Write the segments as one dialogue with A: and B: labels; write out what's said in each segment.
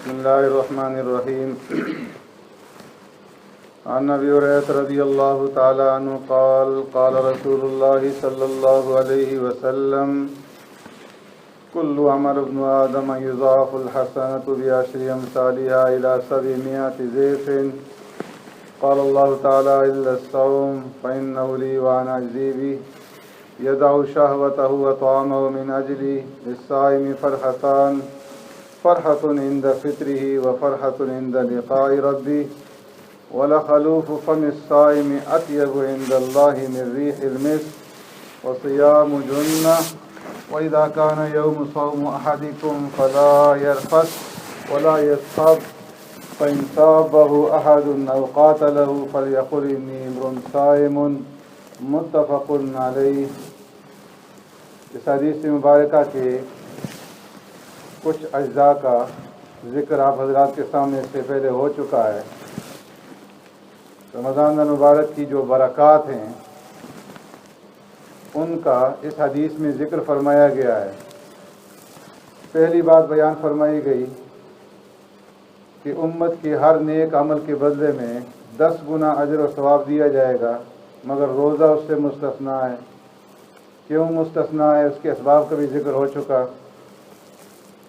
A: بسم الله الرحمن الرحيم. عن ابي هريره رضي الله تعالى عنه قال قال رسول الله صلى الله عليه وسلم كل عمل ابن آدم يضاعف الحسنة بعشر أمثالها إلى 700 ضعف. قال الله تعالى إلا الصوم فإنه لي وأنا أجزي به يدع شهوته وطعامه من أجلي. للصائم فرحتان، فرحة عند فطره وفرحة عند لقاء ربه. ولخلوف فم الصائم أطيب عند الله من ريح المسك. وصيام جنة. وإذا كان يوم صوم أحدكم فلا يرفث ولا يسخب، فإن صابه أحد أو قاتله فليقل إني امرؤ صائم. متفق علیہ. اس حدیث مبارکہ کے کچھ اجزاء کا ذکر آپ حضرات کے سامنے سے پہلے ہو چکا ہے. رمضان المبارک کی جو برکات ہیں ان کا اس حدیث میں ذکر فرمایا گیا ہے. پہلی بات بیان فرمائی گئی کہ امت کے ہر نیک عمل کے بدلے میں 10 گنا اجر و ثواب دیا جائے گا، مگر روزہ اس سے مستثنیٰ ہے. کیوں مستثنیٰ ہے؟ اس کے اسباب کا بھی ذکر ہو چکا.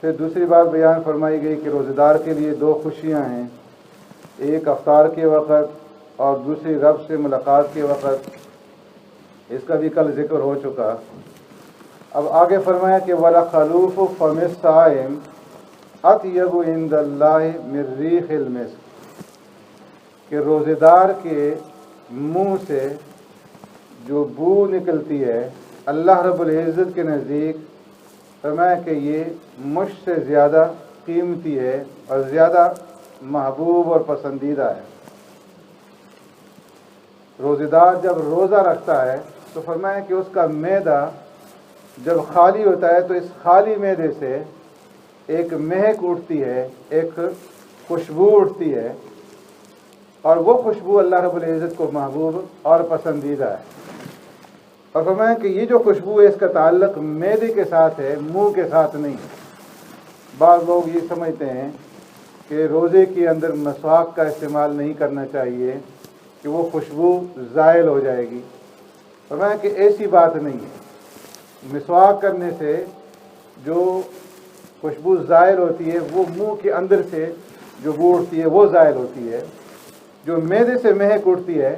A: پھر دوسری بات بیان فرمائی گئی کہ روزہ دار کے لیے 2 خوشیاں ہیں، ایک افطار کے وقت اور دوسری رب سے ملاقات کے وقت. اس کا بھی کل ذکر ہو چکا. اب آگے فرمایا کہ وَلَخَلُوفُ فَمِ الصَّائِمِ أَطْيَبُ عِندَ اللَّهِ مِن رِّيحِ الْمِسْكِ، کہ روزے دار کے منہ سے جو بو نکلتی ہے اللہ رب العزت کے نزدیک، فرمایا کہ یہ مشک سے زیادہ قیمتی ہے اور زیادہ محبوب اور پسندیدہ ہے. روزے دار جب روزہ رکھتا ہے تو فرمایا کہ اس کا معدہ جب خالی ہوتا ہے تو اس خالی معدے سے ایک مہک اٹھتی ہے، ایک خوشبو اٹھتی ہے، اور وہ خوشبو اللہ رب العزت کو محبوب اور پسندیدہ ہے. اور فرمایا کہ یہ جو خوشبو ہے اس کا تعلق معدے کے ساتھ ہے، منہ کے ساتھ نہیں. بعض لوگ یہ سمجھتے ہیں کہ روزے کے اندر مسواک کا استعمال نہیں کرنا چاہیے کہ وہ خوشبو زائل ہو جائے گی. فرمایا کہ ایسی بات نہیں ہے. مسواک کرنے سے جو خوشبو زائل ہوتی ہے وہ منہ کے اندر سے جو بو اٹھتی ہے وہ زائل ہوتی ہے. جو معدے سے مہک اٹھتی ہے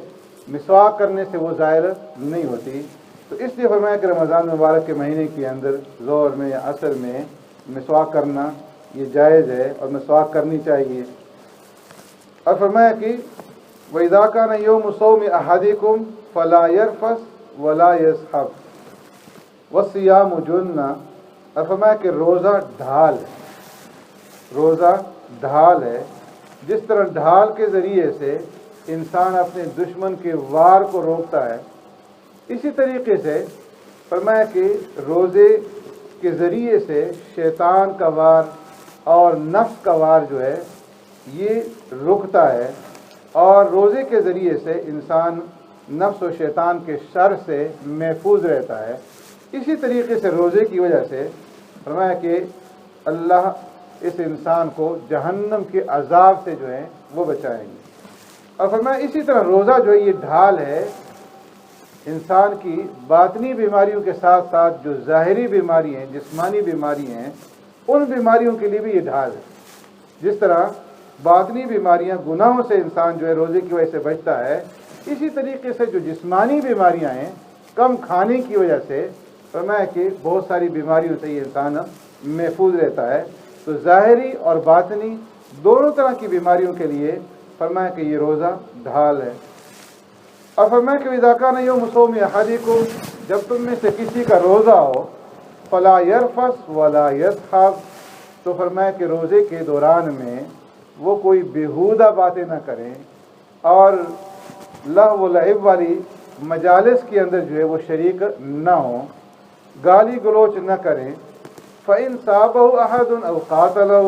A: مسواک کرنے سے وہ زائل نہیں ہوتی. تو اس لیے فرمایا کہ رمضان مبارک کے مہینے کے اندر ظہر میں یا عصر میں مسواک کرنا یہ جائز ہے اور مسواک کرنی چاہیے. اور فرمایا کہ وَإِذَا كَانَ يَوْمُ صَوْمِ أَحَدِكُمْ فَلَا يَرْفَثْ وَلَا يَسْخَبْ وَالصِّيَامُ جُنَّةٌ. اور فرمایا کہ روزہ ڈھال ہے، روزہ ڈھال ہے. جس طرح ڈھال کے ذریعے سے انسان اپنے دشمن کے وار کو روکتا ہے، اسی طریقے سے فرمایا کہ روزے کے ذریعے سے شیطان کا وار اور نفس کا وار جو ہے یہ رکتا ہے، اور روزے کے ذریعے سے انسان نفس و شیطان کے شر سے محفوظ رہتا ہے. اسی طریقے سے روزے کی وجہ سے فرمایا کہ اللہ اس انسان کو جہنم کے عذاب سے جو ہے وہ بچائیں گے. اور فرمایا اسی طرح روزہ جو ہے یہ ڈھال ہے انسان کی باطنی بیماریوں کے ساتھ ساتھ جو ظاہری بیماری ہیں، جسمانی بیماری ہیں، ان بیماریوں کے لیے بھی یہ ڈھال ہے. جس طرح باطنی بیماریاں گناہوں سے انسان جو ہے روزے کی وجہ سے بچتا ہے، اسی طریقے سے جو جسمانی بیماریاں ہیں کم کھانے کی وجہ سے فرمایا کہ بہت ساری بیماریوں سے یہ انسان محفوظ رہتا ہے. تو ظاہری اور باطنی دونوں طرح کی بیماریوں کے لیے فرمایا کہ یہ روزہ ڈھال ہے. اور فرمایا کہ اذا کان یوم صوم احدکم، جب تم میں سے کسی کا روزہ ہو فلا یرفث ولا یسخب، تو فرمایا کہ روزے کے دوران میں وہ کوئی بیہودہ باتیں نہ کریں اور لہو و لعب والی مجالس کے اندر جو ہے وہ شریک نہ ہوں، گالی گلوچ نہ کریں. فَإِن صَابَهُ أَحَدٌ أَوْ قَاتَلَهُ،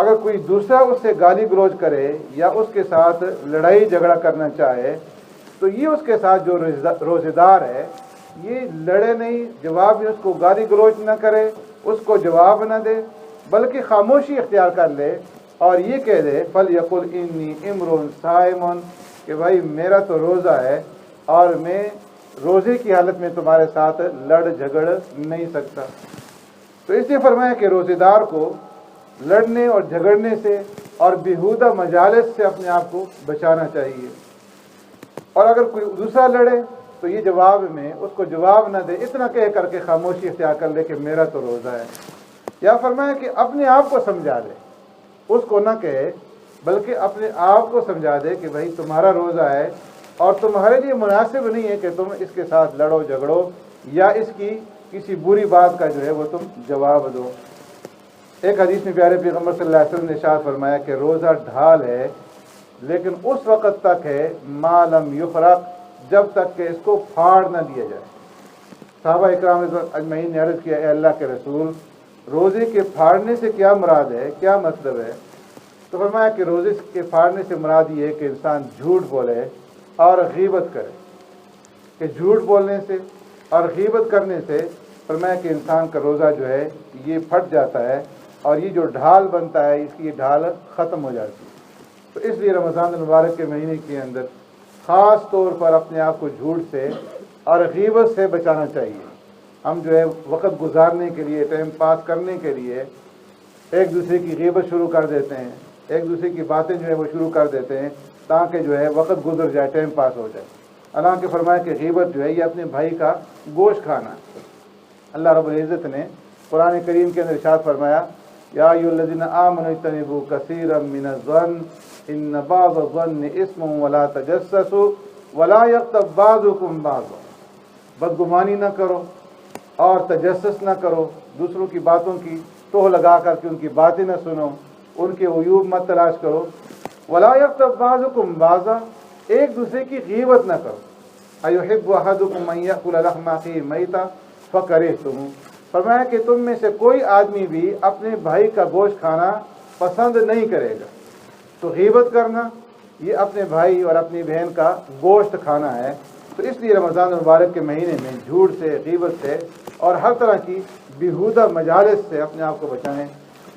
A: اگر کوئی دوسرا اس سے گالی گلوچ کرے یا اس کے ساتھ لڑائی جھگڑا کرنا چاہے تو یہ اس کے ساتھ جو روزے دار ہے یہ لڑے نہیں، جواب میں اس کو گالی گلوچ نہ کرے، اس کو جواب نہ دے، بلکہ خاموشی اختیار کر لے اور یہ کہہ دے فَلْيَقُلْ إِنِّي إِمْرٌ صَائِمٌ کہ بھائی میرا تو روزہ ہے اور میں روزے کی حالت میں تمہارے ساتھ لڑ جھگڑ نہیں سکتا۔ تو اس لیے فرمایا کہ روزے دار کو لڑنے اور جھگڑنے سے اور بیہودہ مجالس سے اپنے آپ کو بچانا چاہیے، اور اگر کوئی دوسرا لڑے تو یہ جواب میں اس کو جواب نہ دے، اتنا کہہ کر کے خاموشی اختیار کر لے کہ میرا تو روزہ ہے۔ یا فرمایا کہ اپنے آپ کو سمجھا دے، اس کو نہ کہے بلکہ اپنے آپ کو سمجھا دے کہ بھائی تمہارا روزہ ہے اور تمہارے لیے مناسب نہیں ہے کہ تم اس کے ساتھ لڑو جھگڑو یا اس کی کسی بری بات کا جو ہے وہ تم جواب دو۔ ایک حدیث میں پیارے پیغمبر صلی اللہ علیہ وسلم نے ارشاد فرمایا کہ روزہ ڈھال ہے لیکن اس وقت تک ہے ما لم یفرق، جب تک کہ اس کو پھاڑ نہ دیا جائے۔ صحابہ اکرام اجمعین نے عرض کیا اے اللہ کے رسول، روزے کے پھاڑنے سے کیا مراد ہے، کیا مطلب ہے؟ تو فرمایا کہ روزے کے پھاڑنے سے مراد یہ ہے کہ انسان جھوٹ بولے اور غیبت کرے، کہ جھوٹ بولنے سے اور غیبت کرنے سے فرمایا کہ انسان کا روزہ جو ہے یہ پھٹ جاتا ہے اور یہ جو ڈھال بنتا ہے اس کی یہ ڈھال ختم ہو جاتی ہے۔ تو اس لیے رمضان المبارک کے مہینے کے اندر خاص طور پر اپنے آپ کو جھوٹ سے اور غیبت سے بچانا چاہیے۔ ہم جو ہے وقت گزارنے کے لیے، ٹائم پاس کرنے کے لیے ایک دوسرے کی غیبت شروع کر دیتے ہیں، ایک دوسرے کی باتیں جو ہے وہ شروع کر دیتے ہیں تاکہ جو ہے وقت گزر جائے، ٹائم پاس ہو جائے۔ حالانکہ فرمایا کہ غیبت جو ہے یہ اپنے بھائی کا گوشت کھانا ہے۔ اللہ رب العزت نے قرآن کریم کے اندر ارشاد فرمایا یا ایھا الذین آمنوا اجتنبوا کثیرا من الظن ان بعض الظن اسم ولا تجسسوا ولا یغتب بعضکم بعضا، بدگمانی نہ کرو اور تجسس نہ کرو، دوسروں کی باتوں کی توہ لگا کر کے ان کی باتیں نہ سنو، ان کے عیوب مت تلاش کرو، ولا یغتب بعضکم بعضا، ایک دوسرے کی غیبت نہ کرو، ایحب احدکم ان یاکل لحم اخیہ میتا فکرہتموہ، فرمایا کہ تم میں سے کوئی آدمی بھی اپنے بھائی کا گوشت کھانا پسند نہیں کرے گا۔ تو غیبت کرنا یہ اپنے بھائی اور اپنی بہن کا گوشت کھانا ہے۔ تو اس لیے رمضان المبارک کے مہینے میں جھوٹ سے، غیبت سے اور ہر طرح کی بیہودہ مجالس سے اپنے آپ کو بچائیں۔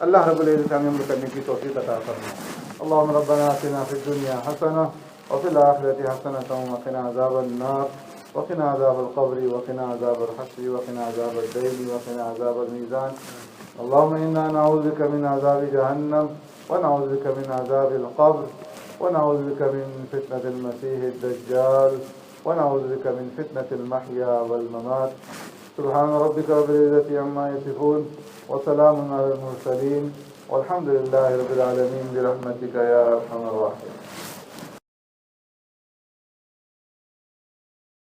A: اللہ رب العزت ہمیں عمل کرنے کی توفیق عطا فرمائے۔ اللهم ربنا آتنا في الدنيا حسنة وفي الآخرة حسنة وقنا عذاب النار وقنا عذاب القبر وقنا عذاب الحشر وقنا عذاب الدين وقنا عذاب الميزان اللهم إنا نعوذ بك من عذاب جهنم ونعوذ بك من عذاب القبر ونعوذ بك من فتنة المسيح الدجال ونعوذ بك من فتنة المحيا والممات سبحان ربك رب العزة عما يصفون وسلام على المرسلين والحمد لله رب العالمين برحمتك يا أرحم الراحمين۔